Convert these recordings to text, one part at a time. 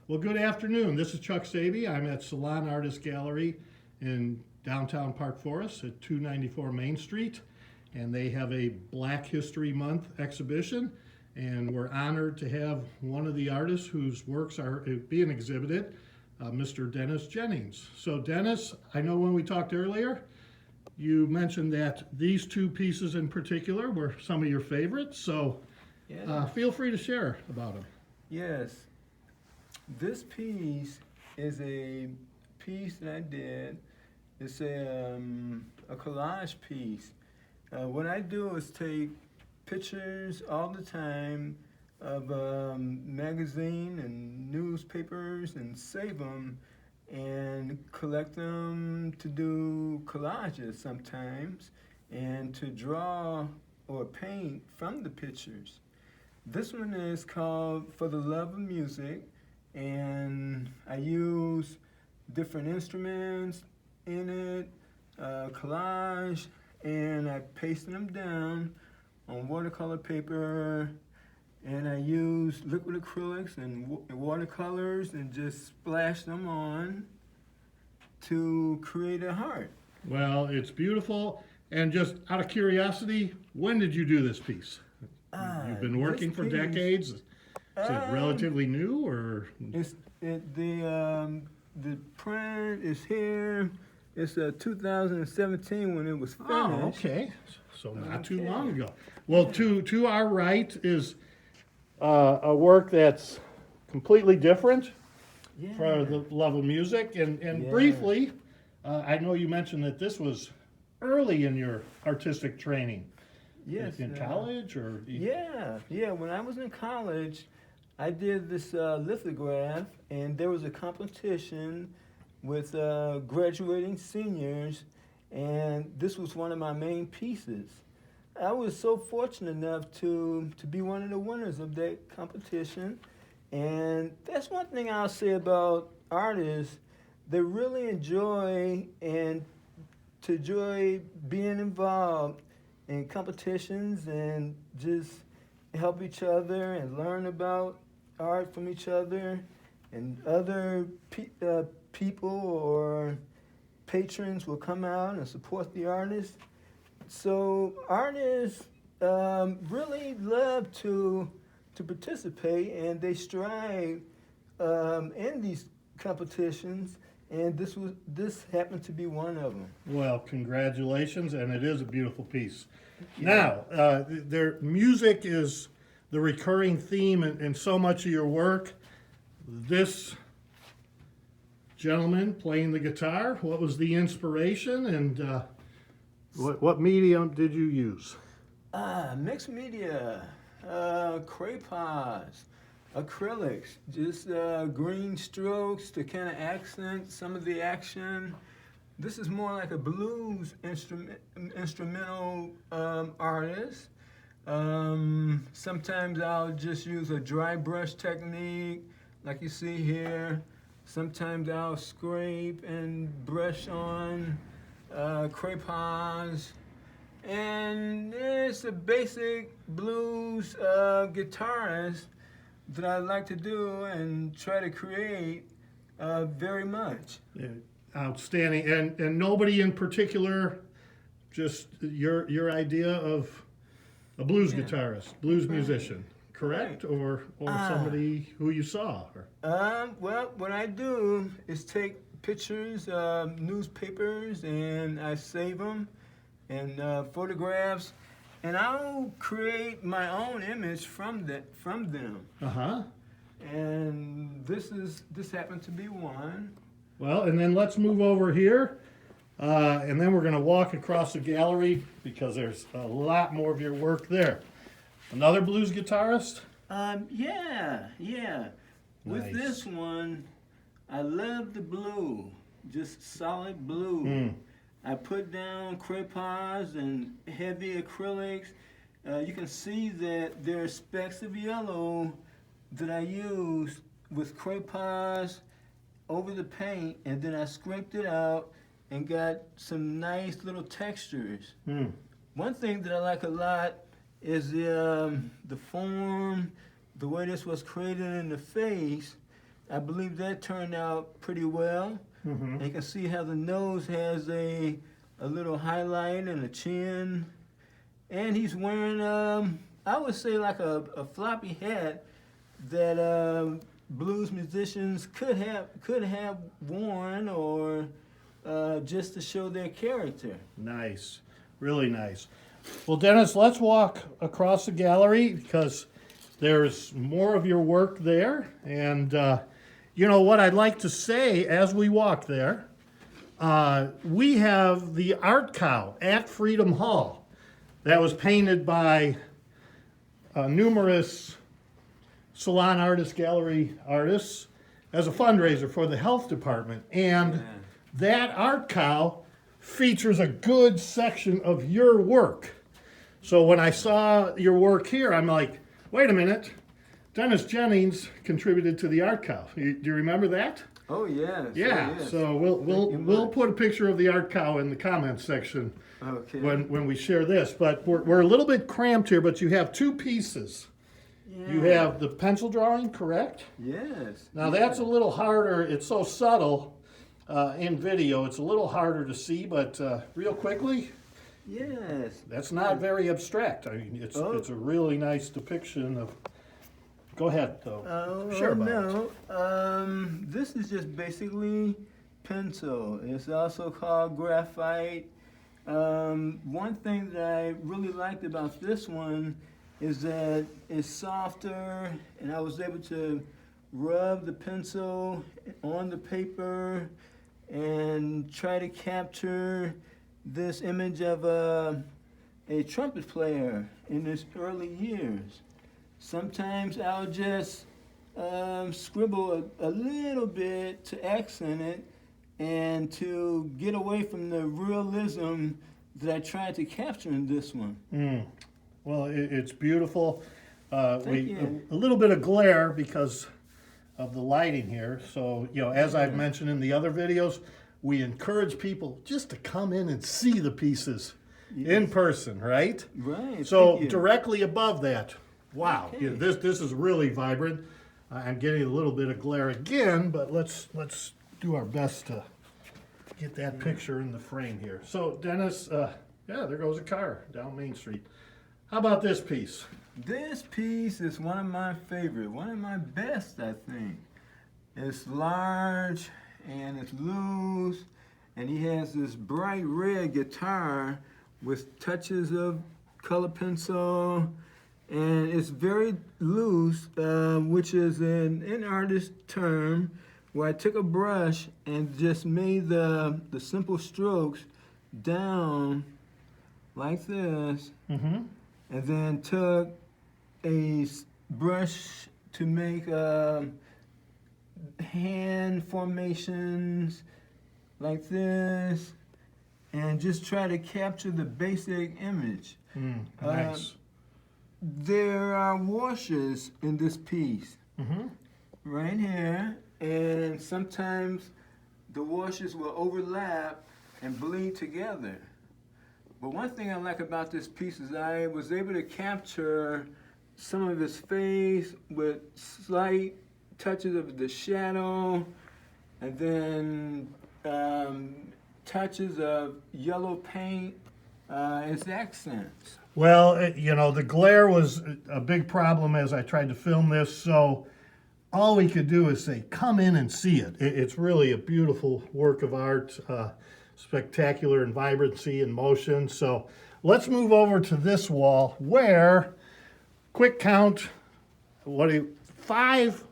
Well, good afternoon. This is Chuck Saby. I'm at Salon Artist Gallery in downtown Park Forest at 294 Main Street. And they have a Black History Month exhibition. And we're honored to have one of the artists whose works are being exhibited, Mr. Dennis Jennings. So Dennis, I know when we talked earlier, you mentioned that these two pieces in particular were some of your favorites. So feel free to share about them. Yes. This piece is a piece that I did. It's a collage piece. What I do is take pictures all the time of magazine and newspapers and save them and collect them to do collages sometimes and to draw or paint from the pictures. This one is called For the Love of Music, and I use different instruments in it, collage, and I pasted them down on watercolor paper, and I use liquid acrylics and watercolors and just splash them on to create a heart. Well, it's beautiful. And just out of curiosity, when did you do this piece? You've been working for decades. Is it relatively new, or? The print is here. It's 2017 when it was finished. Oh, okay. So not too long ago. Well, to our right is a work that's completely different for the love of music. And briefly, I know you mentioned that this was early in your artistic training. Yes. In college, or? Yeah. When I was in college, I did this lithograph, and there was a competition with graduating seniors, and this was one of my main pieces. I was so fortunate enough to be one of the winners of that competition, and that's one thing I'll say about artists. They really enjoy being involved in competitions and just help each other and learn about art from each other, and other people or patrons will come out and support the artists. So artists really love to participate, and they strive in these competitions. And this happened to be one of them. Well, congratulations, and it is a beautiful piece. Yeah. Now, their music is the recurring theme in so much of your work. This gentleman playing the guitar, what was the inspiration, and what medium did you use? Mixed media, crayons, acrylics, just green strokes to kind of accent some of the action. This is more like a blues instrumental artist. Sometimes I'll just use a dry brush technique, like you see here. Sometimes I'll scrape and brush on crayons. And it's a basic blues guitarist that I like to do and try to create very much. Yeah, outstanding. And nobody in particular, just your idea of a blues guitarist, blues musician, correct? Right. Or somebody who you saw? Well, what I do is take pictures, newspapers, and I save them, and photographs, and I'll create my own image from them. Uh-huh. And this happened to be one. Well, and then let's move over here, and then we're going to walk across the gallery because there's a lot more of your work there. Another blues guitarist? Yeah. With Nice. this one, I love the blue, just solid blue. I put down crayons and heavy acrylics. You can see that there are specks of yellow that I used with crayons over the paint, and then I scraped it out and got some nice little textures. One thing that I like a lot is the form, the way this was created in the face. I believe that turned out pretty well. Mm-hmm. You can see how the nose has a little highlight and a chin. And he's wearing, I would say, like a floppy hat that blues musicians could have worn, or just to show their character. Nice, really nice. Well, Dennis, let's walk across the gallery because there's more of your work there. And you know what I'd like to say as we walk there, we have the art cow at Freedom Hall that was painted by numerous Salon Artist Gallery artists as a fundraiser for the health department. And that art cow features a good section of your work. So when I saw your work here, I'm like, wait a minute, Dennis Jennings contributed to the art cow. Do you remember that? Oh yes. Yeah. Oh, yes. So we'll put a picture of the art cow in the comments section Okay. when we share this. But we're a little bit cramped here. But you have two pieces. Yeah. You have the pencil drawing, correct? Yes. Now that's a little harder. It's so subtle in video. It's a little harder to see. But real quickly, Yes. that's not very abstract. I mean, it's a really nice depiction of. Go ahead, though. Share about it. This is just basically pencil. It's also called graphite. One thing that I really liked about this one is that it's softer, and I was able to rub the pencil on the paper and try to capture this image of a trumpet player in his early years. Sometimes I'll just scribble a little bit to accent it and to get away from the realism that I tried to capture in this one. Well, it's beautiful. Thank you. A little bit of glare because of the lighting here. So, you know, as I've mentioned in the other videos, we encourage people just to come in and see the pieces in person, right? Right. So thank you. directly above that, wow, Okay. this is really vibrant. I'm getting a little bit of glare again, but let's do our best to get that picture in the frame here. So Dennis, yeah, there goes a car down Main Street. How about this piece? This piece is one of my favorite, one of my best, I think. It's large and it's loose, and he has this bright red guitar with touches of color pencil, and it's very loose, which is an artist term, where I took a brush and just made the simple strokes down like this, and then took a brush to make hand formations like this, and just try to capture the basic image. Nice. There are washers in this piece, right here, and sometimes the washers will overlap and bleed together. But one thing I like about this piece is I was able to capture some of his face with slight touches of the shadow, and then touches of yellow paint as accents. Well, you know, the glare was a big problem as I tried to film this, so all we could do is say, come in and see it. It's really a beautiful work of art, spectacular in vibrancy and motion. So let's move over to this wall where, quick count, 5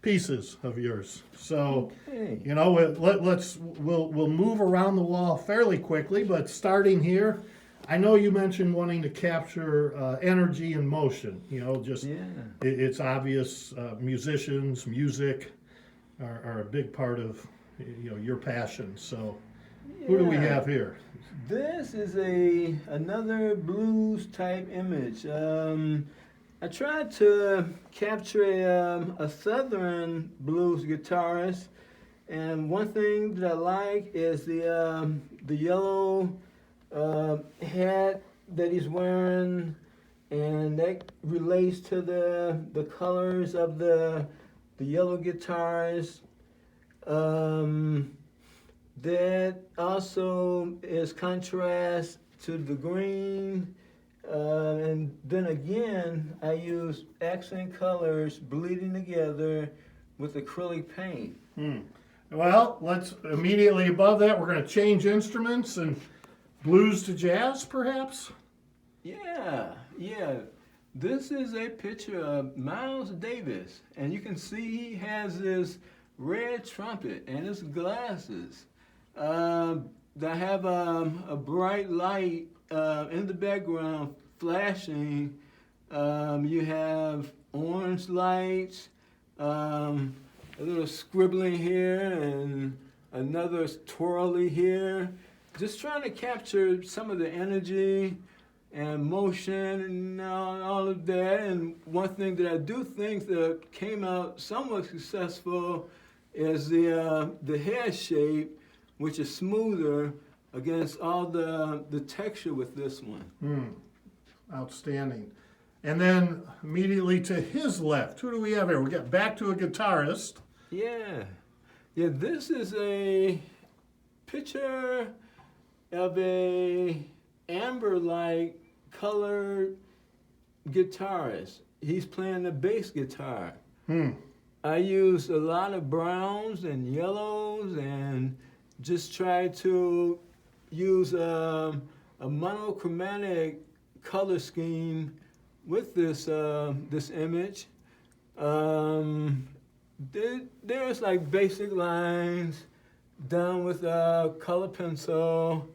pieces of yours. So, Okay. you know, we'll move around the wall fairly quickly, but starting here, I know you mentioned wanting to capture energy and motion. You know, just it's obvious. Musicians, music are a big part of your passion. So, who do we have here? This is another blues type image. I tried to capture a southern blues guitarist, and one thing that I like is the yellow hat that he's wearing, and that relates to the colors of the the yellow guitars. That also is contrast to the green. And then again, I use accent colors bleeding together with acrylic paint. Well, let's immediately above that, we're going to change instruments and blues to jazz, perhaps? Yeah. This is a picture of Miles Davis, and you can see he has this red trumpet and his glasses. That have a bright light in the background flashing. You have orange lights, a little scribbling here, and another twirly here. Just trying to capture some of the energy and motion and all of that. And one thing that I do think that came out somewhat successful is the head shape, which is smoother against all the texture with this one. Outstanding. And then immediately to his left, who do we have here? We got back to a guitarist. Yeah, this is a picture of a amber-like colored guitarist. He's playing the bass guitar. I used a lot of browns and yellows and just tried to use a monochromatic color scheme with this image. There's like basic lines done with a color pencil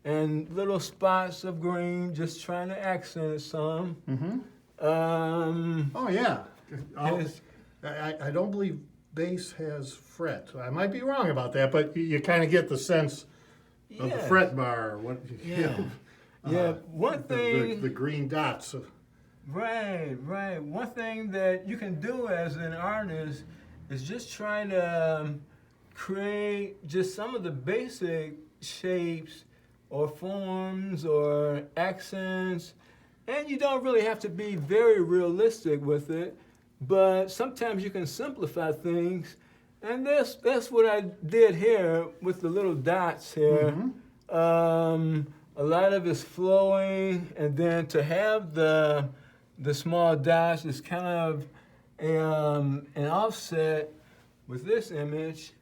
and little spots of green, just trying to accent it some. Oh, yeah. I don't believe bass has fret. I might be wrong about that, but you kind of get the sense of the fret bar. One thing. The green dots. Right. One thing that you can do as an artist is just try to create just some of the basic shapes or forms or accents. And you don't really have to be very realistic with it, but sometimes you can simplify things. And that's what I did here with the little dots here. A lot of it's flowing, and then to have the small dots is kind of an offset with this image.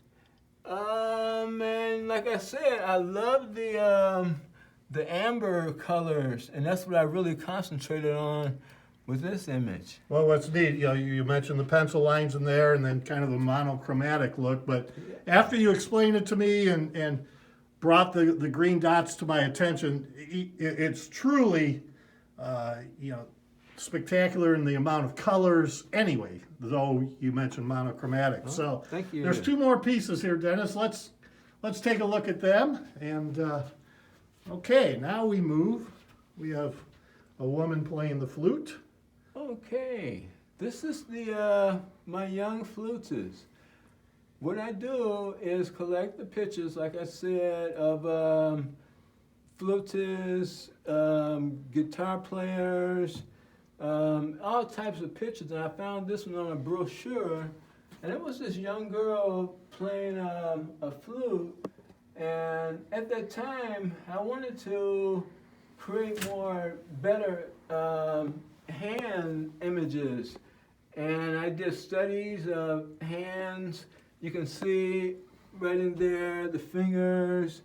And like I said, I love the amber colors, and that's what I really concentrated on with this image. Well, what's neat, you mentioned the pencil lines in there and then kind of a monochromatic look, but after you explained it to me and brought the green dots to my attention, it's truly, spectacular in the amount of colors anyway, though you mentioned monochromatic. So thank you. There's two more pieces here, Dennis. Let's take a look at them. And okay, now we move. We have a woman playing the flute. Okay, this is my young flutist. What I do is collect the pictures, like I said, of flutists, guitar players, all types of pictures. And I found this one on a brochure, and it was this young girl playing a flute. And at that time, I wanted to create better hand images. And I did studies of hands. You can see right in there, the fingers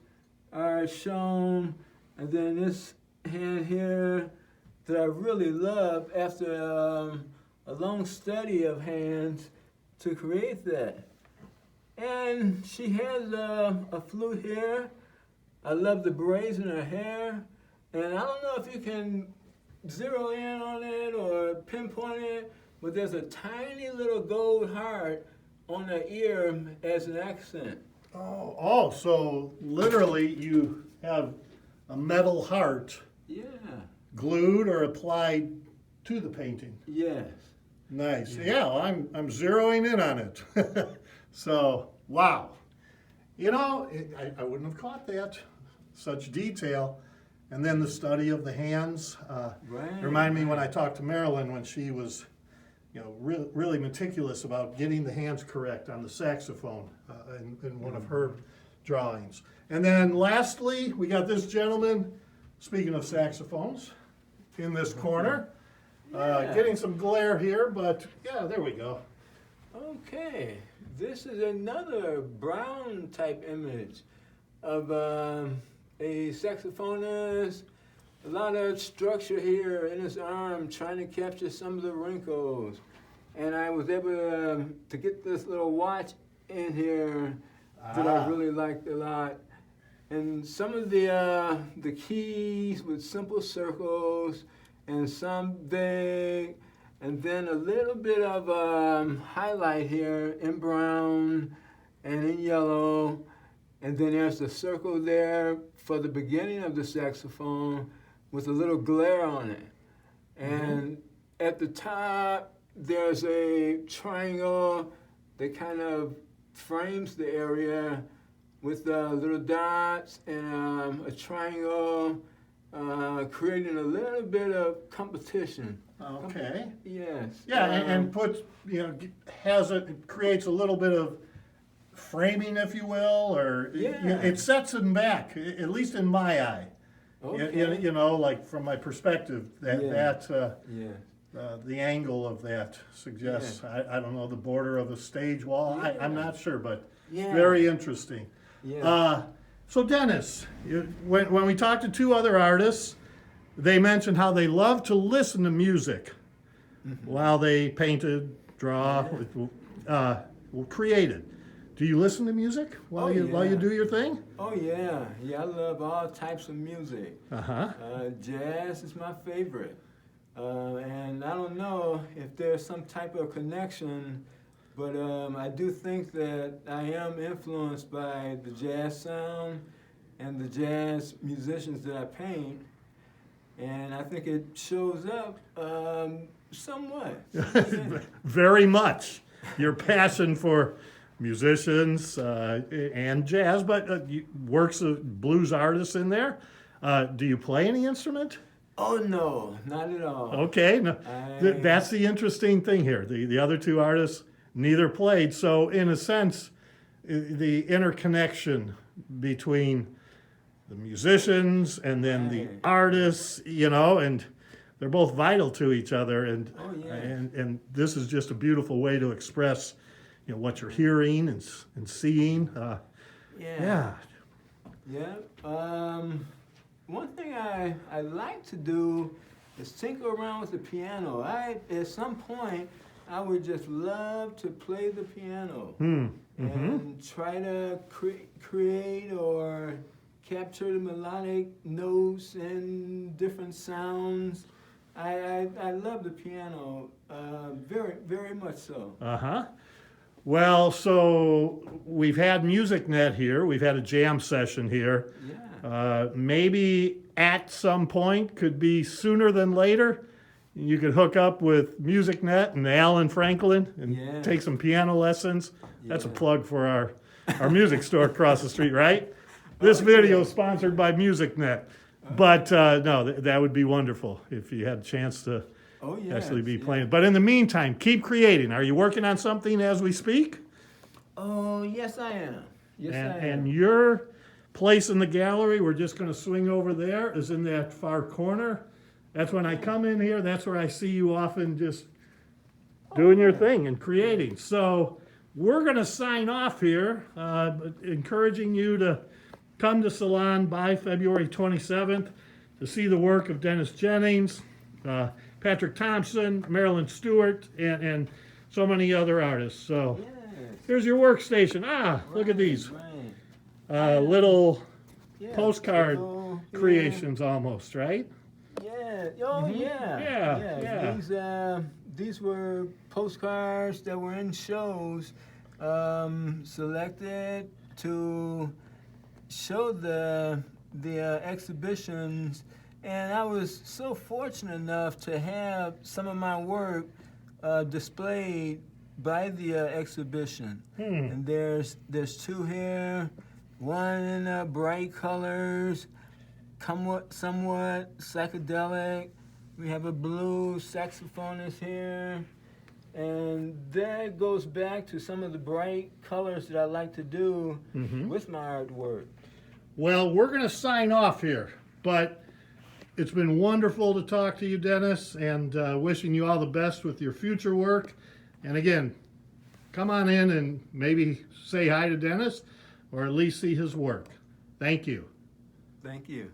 are shown. And then this hand here that I really love after a long study of hands to create that. And she has a flute here. I love the braids in her hair. And I don't know if you can zero in on it or pinpoint it, but there's a tiny little gold heart on her ear as an accent. Oh, so literally you have a metal heart glued or applied to the painting. Yes. Nice. Yeah, well, I'm zeroing in on it. So, wow. I wouldn't have caught that. Such detail. And then the study of the hands. Right. Remind me when I talked to Marilyn when she was really meticulous about getting the hands correct on the saxophone in one of her drawings. And then lastly, we got this gentleman, speaking of saxophones, in this corner. Yeah. Getting some glare here, but yeah, there we go. Okay, this is another brown type image of a saxophonist. A lot of structure here in his arm, trying to capture some of the wrinkles. And I was able to get this little watch in here that I really liked a lot. And some of the keys with simple circles and some big, and then a little bit of highlight here in brown and in yellow. And then there's the circle there for the beginning of the saxophone with a little glare on it. And at the top, there's a triangle that kind of frames the area with little dots and a triangle, creating a little bit of competition. Okay. Yes. Yeah, and puts, it creates a little bit of framing, if you will, or it sets him back, at least in my eye. Okay. Like from my perspective, the angle of that suggests, I don't know, the border of a stage wall. I'm not sure, but very interesting. Yeah. So Dennis, when we talked to two other artists, they mentioned how they love to listen to music while they painted, created. Do you listen to music while you do your thing? Oh yeah, I love all types of music. Jazz is my favorite, and I don't know if there's some type of connection, but I do think that I am influenced by the jazz sound and the jazz musicians that I paint, and I think it shows up somewhat. Very much. Your passion for musicians and jazz, but works of blues artists in there. Do you play any instrument? Oh no, not at all. Okay, no, that's the interesting thing here. The other two artists neither played, so in a sense, the interconnection between the musicians and then the artists, and they're both vital to each other, and this is just a beautiful way to express what you're hearing and seeing. One thing I like to do is tinker around with the piano. At some point, I would just love to play the piano and try to create or capture the melodic notes and different sounds. I love the piano very, very much so. Well, so we've had MusicNet here. We've had a jam session here. Maybe at some point, could be sooner than later, you could hook up with MusicNet and Alan Franklin and take some piano lessons. That's a plug for our music store across the street, right? This video is sponsored by MusicNet. But no, that would be wonderful if you had a chance to actually be playing. But in the meantime, keep creating. Are you working on something as we speak? Oh, yes, I am. Yes, I am. And your place in the gallery, we're just going to swing over there, is in that far corner. That's when I come in here. That's where I see you often just doing your thing and creating. So we're going to sign off here, encouraging you to come to Salon by February 27th to see the work of Dennis Jennings, Patrick Thompson, Marilyn Stewart, and so many other artists. So here's your workstation. Look at these little postcard creations almost, right? These were postcards that were in shows, selected to show the exhibitions, and I was so fortunate enough to have some of my work displayed by the exhibition. And there's two here, one in bright colors, somewhat psychedelic. We have a blue saxophonist here, And that goes back to some of the bright colors that I like to do with my artwork. Well, we're going to sign off here, but it's been wonderful to talk to you, Dennis, and wishing you all the best with your future work. And again, come on in and maybe say hi to Dennis or at least see his work. Thank you. Thank you.